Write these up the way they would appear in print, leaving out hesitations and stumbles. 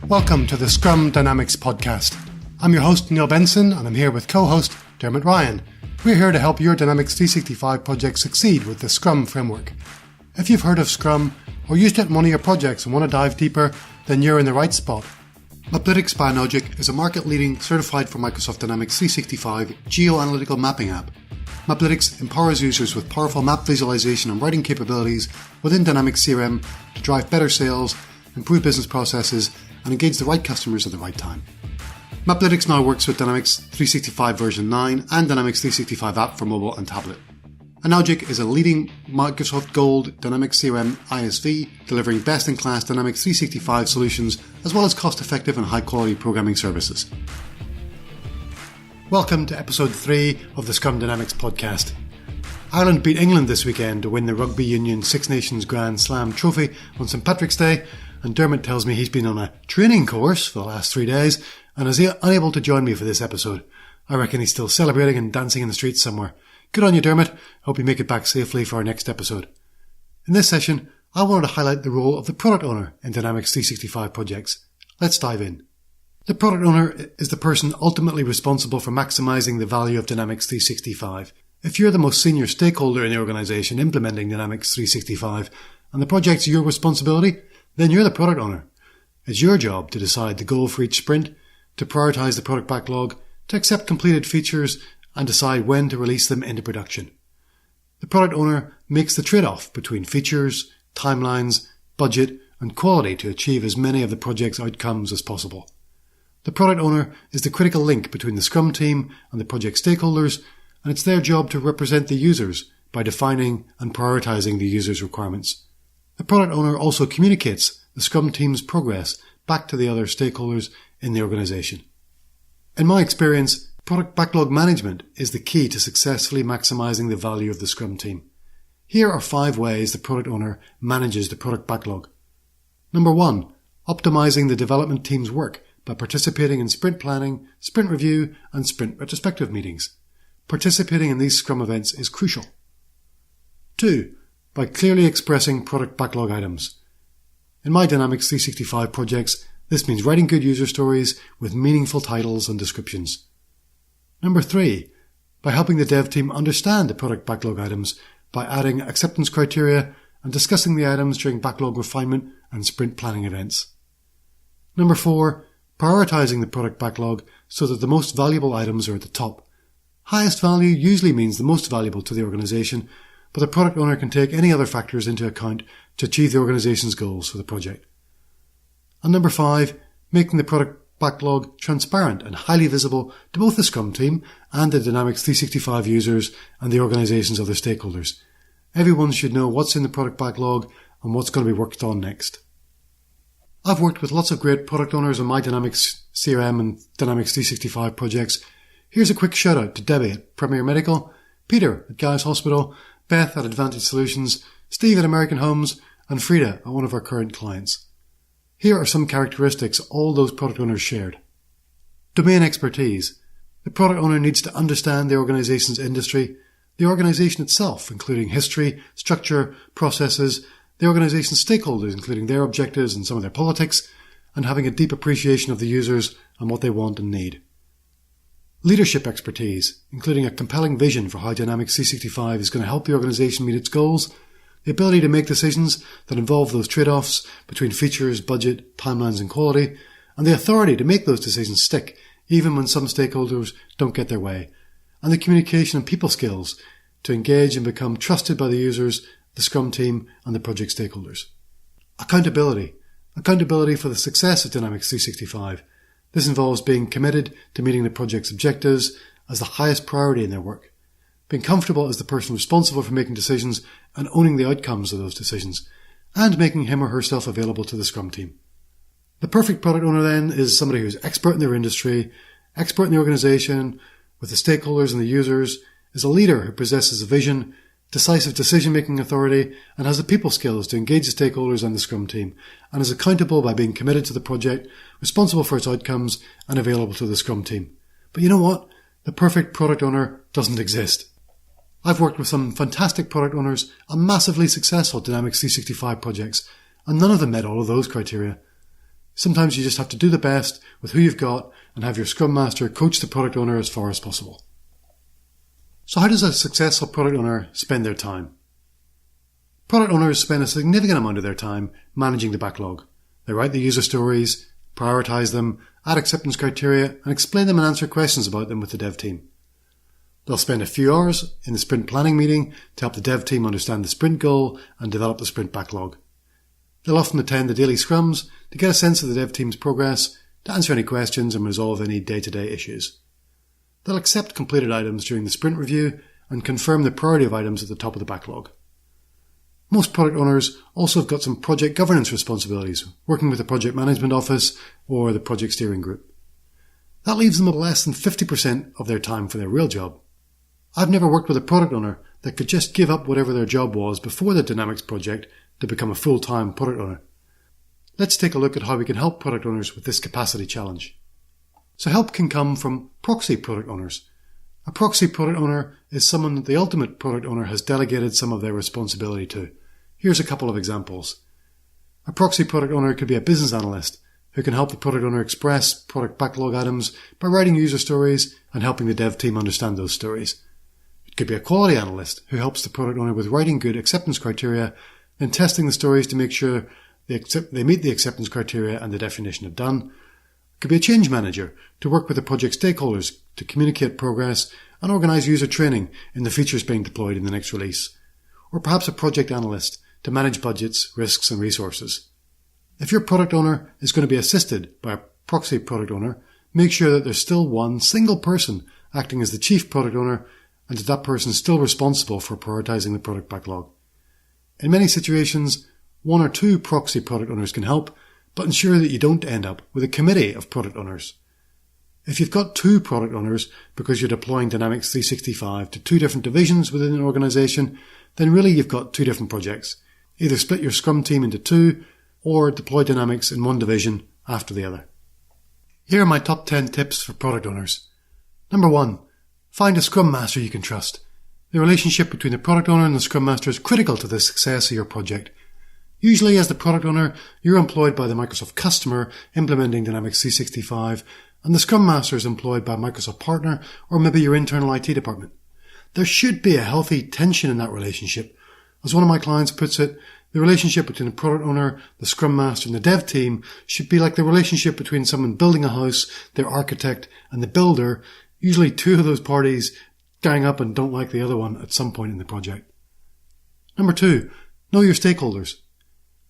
Welcome to the Scrum Dynamics podcast. I'm your host, Neil Benson, and I'm here with co-host Dermot Ryan. We're here to help your Dynamics 365 project succeed with the Scrum framework. If you've heard of Scrum or used it in one of your projects and want to dive deeper, then you're in the right spot. Maplytics by Anogic is a market-leading, certified for Microsoft Dynamics 365 geo-analytical mapping app. Maplytics empowers users with powerful map visualization and writing capabilities within Dynamics CRM to drive better sales, improve business processes, and engage the right customers at the right time. Maplytics now works with Dynamics 365 version 9 and Dynamics 365 app for mobile and tablet. Anogic is a leading Microsoft Gold Dynamics CRM ISV, delivering best-in-class Dynamics 365 solutions as well as cost-effective and high-quality programming services. Welcome to episode 3 of the Scrum Dynamics podcast. Ireland beat England this weekend to win the Rugby Union Six Nations Grand Slam trophy on St Patrick's Day, and Dermot tells me he's been on a training course for the last 3 days and is unable to join me for this episode. I reckon he's still celebrating and dancing in the streets somewhere. Good on you, Dermot. Hope you make it back safely for our next episode. In this session, I wanted to highlight the role of the product owner in Dynamics 365 projects. Let's dive in. The product owner is the person ultimately responsible for maximizing the value of Dynamics 365. If you're the most senior stakeholder in the organization implementing Dynamics 365 and the project's your responsibility, then you're the product owner. It's your job to decide the goal for each sprint, to prioritize the product backlog, to accept completed features, and decide when to release them into production. The product owner makes the trade-off between features, timelines, budget, and quality to achieve as many of the project's outcomes as possible. The product owner is the critical link between the Scrum team and the project stakeholders, and it's their job to represent the users by defining and prioritizing the users' requirements. The product owner also communicates the Scrum team's progress back to the other stakeholders in the organization. In my experience, product backlog management is the key to successfully maximizing the value of the Scrum team. Here are 5 ways the product owner manages the product backlog. Number 1, optimizing the development team's work by participating in sprint planning, sprint review, and sprint retrospective meetings. Participating in these Scrum events is crucial. 2, by clearly expressing product backlog items. In my Dynamics 365 projects, this means writing good user stories with meaningful titles and descriptions. Number 3, by helping the dev team understand the product backlog items by adding acceptance criteria and discussing the items during backlog refinement and sprint planning events. Number 4, prioritizing the product backlog so that the most valuable items are at the top. Highest value usually means the most valuable to the organization, but the product owner can take any other factors into account to achieve the organization's goals for the project. And number 5, making the product backlog transparent and highly visible to both the Scrum team and the Dynamics 365 users and the organization's other stakeholders. Everyone should know what's in the product backlog and what's going to be worked on next. I've worked with lots of great product owners on my Dynamics CRM and Dynamics 365 projects. Here's a quick shout out to Debbie at Premier Medical, Peter at Guy's Hospital, Beth at Advantage Solutions, Steve at American Homes, and Frida at one of our current clients. Here are some characteristics all those product owners shared. Domain expertise. The product owner needs to understand the organization's industry, the organization itself, including history, structure, processes, the organization's stakeholders, including their objectives and some of their politics, and having a deep appreciation of the users and what they want and need. Leadership expertise, including a compelling vision for how Dynamics 365 is going to help the organization meet its goals, the ability to make decisions that involve those trade-offs between features, budget, timelines and quality, and the authority to make those decisions stick even when some stakeholders don't get their way, and the communication and people skills to engage and become trusted by the users, the Scrum team and the project stakeholders. Accountability. Accountability for the success of Dynamics 365. This involves being committed to meeting the project's objectives as the highest priority in their work, being comfortable as the person responsible for making decisions and owning the outcomes of those decisions, and making him or herself available to the Scrum team. The perfect product owner then is somebody who's expert in their industry, expert in the organization, with the stakeholders and the users, is a leader who possesses a vision, decisive decision-making authority, and has the people skills to engage the stakeholders and the Scrum team, and is accountable by being committed to the project, responsible for its outcomes, and available to the Scrum team. But you know what? The perfect product owner doesn't exist. I've worked with some fantastic product owners on massively successful Dynamics 365 projects, and none of them met all of those criteria. Sometimes you just have to do the best with who you've got and have your Scrum Master coach the product owner as far as possible. So how does a successful product owner spend their time? Product owners spend a significant amount of their time managing the backlog. They write the user stories, prioritize them, add acceptance criteria, and explain them and answer questions about them with the dev team. They'll spend a few hours in the sprint planning meeting to help the dev team understand the sprint goal and develop the sprint backlog. They'll often attend the daily scrums to get a sense of the dev team's progress, to answer any questions and resolve any day-to-day issues. They'll accept completed items during the sprint review and confirm the priority of items at the top of the backlog. Most product owners also have got some project governance responsibilities, working with the project management office or the project steering group. That leaves them with less than 50% of their time for their real job. I've never worked with a product owner that could just give up whatever their job was before the Dynamics project to become a full-time product owner. Let's take a look at how we can help product owners with this capacity challenge. So help can come from proxy product owners. A proxy product owner is someone that the ultimate product owner has delegated some of their responsibility to. Here's a couple of examples. A proxy product owner could be a business analyst who can help the product owner express product backlog items by writing user stories and helping the dev team understand those stories. It could be a quality analyst who helps the product owner with writing good acceptance criteria and testing the stories to make sure they meet the acceptance criteria and the definition of done. It could be a change manager to work with the project stakeholders to communicate progress and organise user training in the features being deployed in the next release. Or perhaps a project analyst to manage budgets, risks and resources. If your product owner is going to be assisted by a proxy product owner, make sure that there's still one single person acting as the chief product owner and that person is still responsible for prioritising the product backlog. In many situations, one or two proxy product owners can help, but ensure that you don't end up with a committee of product owners. If you've got two product owners because you're deploying Dynamics 365 to two different divisions within an organisation, then really you've got two different projects. Either split your Scrum team into two or deploy Dynamics in one division after the other. Here are my top 10 tips for product owners. Number 1. Find a Scrum Master you can trust. The relationship between the product owner and the Scrum Master is critical to the success of your project. Usually as the product owner, you're employed by the Microsoft customer implementing Dynamics 365 and the Scrum Master is employed by a Microsoft partner or maybe your internal IT department. There should be a healthy tension in that relationship. As one of my clients puts it, the relationship between the product owner, the Scrum Master and the dev team should be like the relationship between someone building a house, their architect and the builder. Usually two of those parties gang up and don't like the other one at some point in the project. Number 2, know your stakeholders.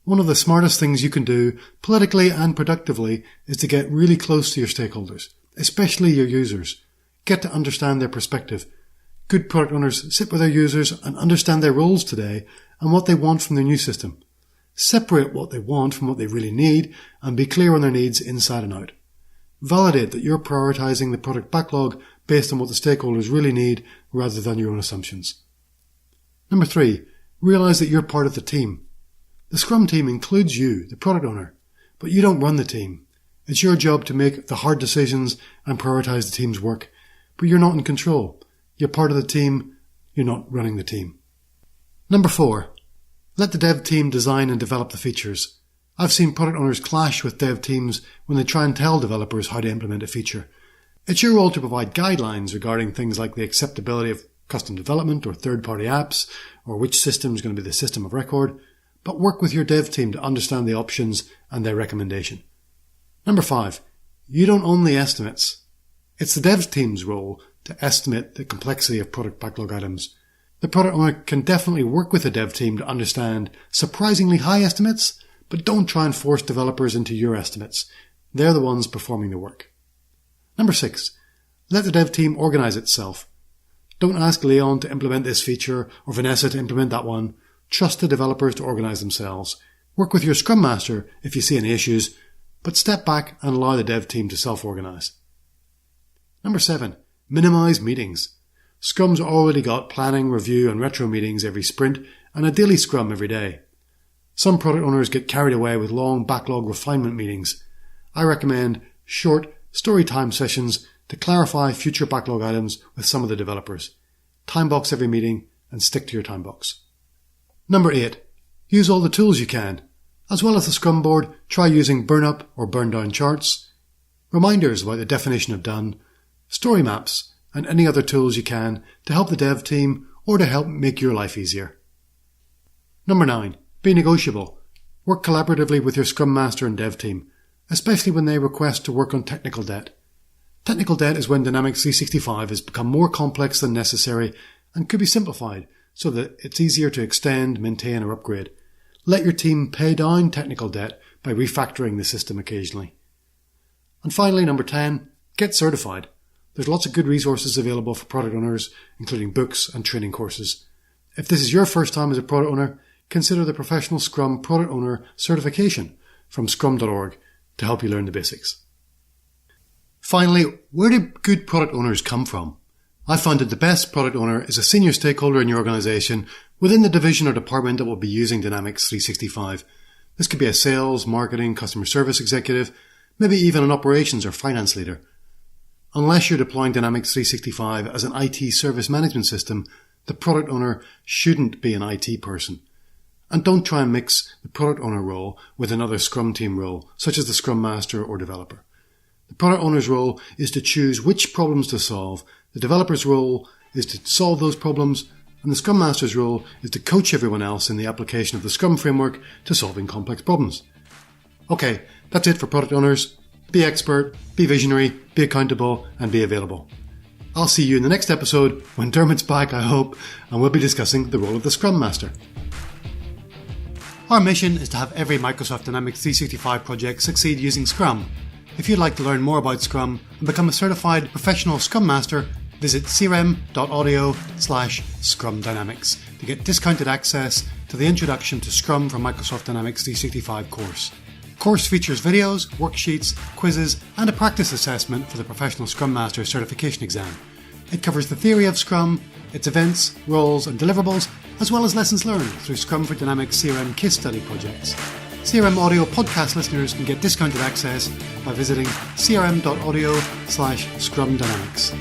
One of the smartest things you can do, politically and productively, is to get really close to your stakeholders, especially your users. Get to understand their perspective. Good product owners sit with their users and understand their roles today and what they want from their new system. Separate what they want from what they really need and be clear on their needs inside and out. Validate that you're prioritizing the product backlog based on what the stakeholders really need rather than your own assumptions. Number 3, realize that you're part of the team. The Scrum team includes you, the product owner, but you don't run the team. It's your job to make the hard decisions and prioritize the team's work, but you're not in control. You're part of the team, you're not running the team. Number 4, let the dev team design and develop the features. I've seen product owners clash with dev teams when they try and tell developers how to implement a feature. It's your role to provide guidelines regarding things like the acceptability of custom development or third-party apps, or which system is going to be the system of record, but work with your dev team to understand the options and their recommendation. Number 5, you don't own the estimates. It's the dev team's role to estimate the complexity of product backlog items. The product owner can definitely work with the dev team to understand surprisingly high estimates, but don't try and force developers into your estimates. They're the ones performing the work. Number 6, let the dev team organize itself. Don't ask Leon to implement this feature or Vanessa to implement that one. Trust the developers to organize themselves. Work with your Scrum Master if you see any issues, but step back and allow the dev team to self-organize. Number 7, minimize meetings. Scrum's already got planning, review and retro meetings every sprint and a daily Scrum every day. Some product owners get carried away with long backlog refinement meetings. I recommend short story time sessions to clarify future backlog items with some of the developers. Time box every meeting and stick to your time box. Number 8, use all the tools you can. As well as the Scrum board, try using burn up or burn down charts, reminders about the definition of done, story maps, and any other tools you can to help the dev team or to help make your life easier. Number 9. Be negotiable. Work collaboratively with your Scrum Master and dev team, especially when they request to work on technical debt. Technical debt is when Dynamics 365 has become more complex than necessary and could be simplified so that it's easier to extend, maintain or upgrade. Let your team pay down technical debt by refactoring the system occasionally. And finally, number 10, get certified. There's lots of good resources available for product owners, including books and training courses. If this is your first time as a product owner, consider the Professional Scrum Product Owner Certification from scrum.org to help you learn the basics. Finally, where do good product owners come from? I found that the best product owner is a senior stakeholder in your organization within the division or department that will be using Dynamics 365. This could be a sales, marketing, customer service executive, maybe even an operations or finance leader. Unless you're deploying Dynamics 365 as an IT service management system, the product owner shouldn't be an IT person. And don't try and mix the product owner role with another Scrum team role, such as the Scrum Master or developer. The product owner's role is to choose which problems to solve, the developer's role is to solve those problems, and the Scrum Master's role is to coach everyone else in the application of the Scrum framework to solving complex problems. Okay, that's it for product owners. Be expert, be visionary, be accountable, and be available. I'll see you in the next episode when Dermot's back, I hope, and we'll be discussing the role of the Scrum Master. Our mission is to have every Microsoft Dynamics 365 project succeed using Scrum. If you'd like to learn more about Scrum and become a certified professional Scrum Master, visit crm.audio/Scrum Dynamics to get discounted access to the Introduction to Scrum from Microsoft Dynamics 365 course. The course features videos, worksheets, quizzes, and a practice assessment for the Professional Scrum Master certification exam. It covers the theory of Scrum, its events, roles, and deliverables, as well as lessons learned through Scrum for Dynamics CRM case study projects. CRM Audio podcast listeners can get discounted access by visiting crm.audio/Scrum Dynamics.